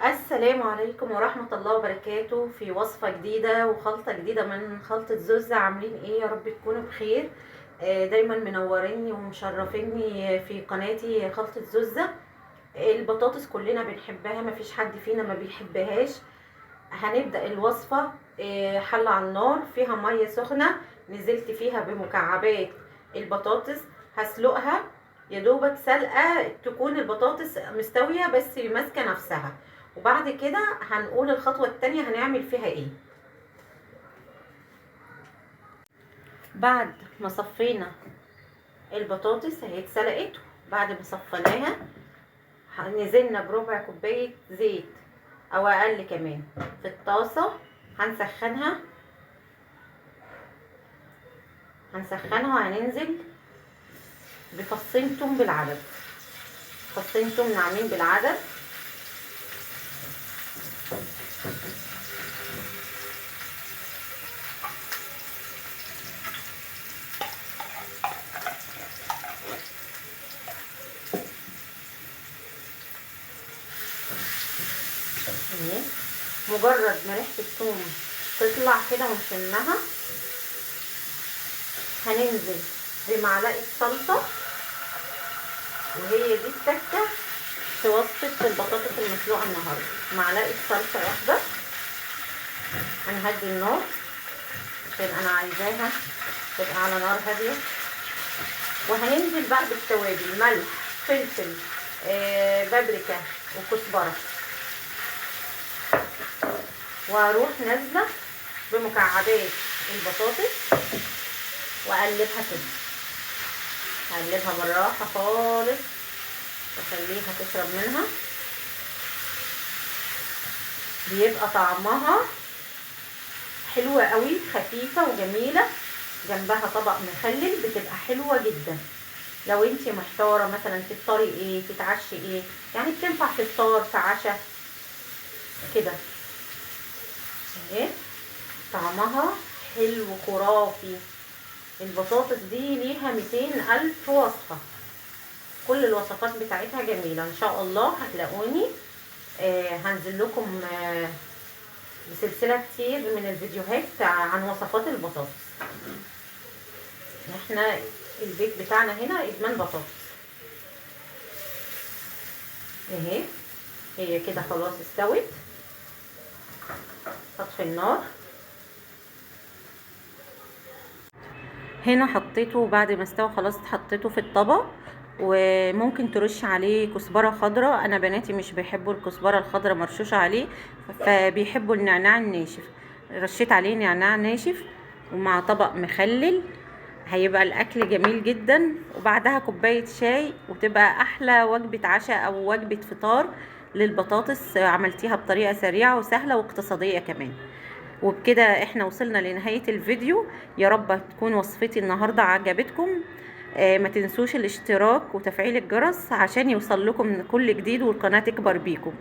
السلام عليكم ورحمة الله وبركاته. في وصفة جديدة وخلطة جديدة من خلطة زوزة. عاملين ايه؟ يا رب تكونوا بخير. دايما منوريني ومشرفيني في قناتي خلطة زوزة. البطاطس كلنا بنحبها، مفيش حد فينا ما بيحبهاش. هنبدأ الوصفة. حلة على النار فيها مية سخنة، نزلت فيها بمكعبات البطاطس. هسلقها يا دوبك سلقة تكون البطاطس مستوية بس ماسكة نفسها. وبعد كده هنقول الخطوة التانية هنعمل فيها ايه. بعد ما صفينا البطاطس اهي اتسلقت، بعد ما صفيناها نزلنا بربع كوباية زيت او اقل كمان في الطاسة. هنسخنها وهننزل بفصين توم بالعدد، فصين توم ناعمين بالعدد. مجرد ما ريحة الثوم تطلع كده ونشمها هننزل بمعلقة صلصة، وهي دي التكة في وصفة البطاطس المسلوقة النهاردة. معلقة صلصة واحدة. هنهدي النار عشان انا عايزاها تبقى على نار هادية. وهننزل بقى بالتوابل: ملح، فلفل، بابريكا وكزبرة. واروح نازله بمكعبات البطاطس واقلبها كده، اقلبها بالراحه خالص واخليها تشرب منها. بيبقى طعمها حلوه قوي، خفيفه وجميله. جنبها طبق مخلل بتبقى حلوه جدا. لو انتي محتاره مثلا تفطري ايه تتعشي ايه، يعني بتنفع في فطار في عشاء كده. اهي طعمها حلو خرافي. البطاطس دي ليها 200,000 وصفة، كل الوصفات بتاعتها جميلة. ان شاء الله هتلاقوني هنزل لكم بسلسلة كتير من الفيديوهات عن وصفات البطاطس. احنا البيت بتاعنا هنا ادمان بطاطس. اهي هي كده خلاص استوت. هطفي النار. هنا حطيته بعد ما استوى خلاص، حطيته في الطبق. وممكن ترش عليه كزبره خضراء. انا بناتي مش بيحبوا الكزبره الخضراء مرشوشه عليه، فبيحبوا النعناع الناشف. رشيت عليه نعناع ناشف ومع طبق مخلل هيبقى الاكل جميل جدا. وبعدها كوبايه شاي وتبقى احلى وجبه عشاء او وجبه فطار للبطاطس. عملتيها بطريقه سريعه وسهله واقتصاديه كمان. وبكده احنا وصلنا لنهاية الفيديو. يا رب تكون وصفتي النهاردة عجبتكم. ما تنسوش الاشتراك وتفعيل الجرس عشان يوصل لكم كل جديد والقناة تكبر بيكم.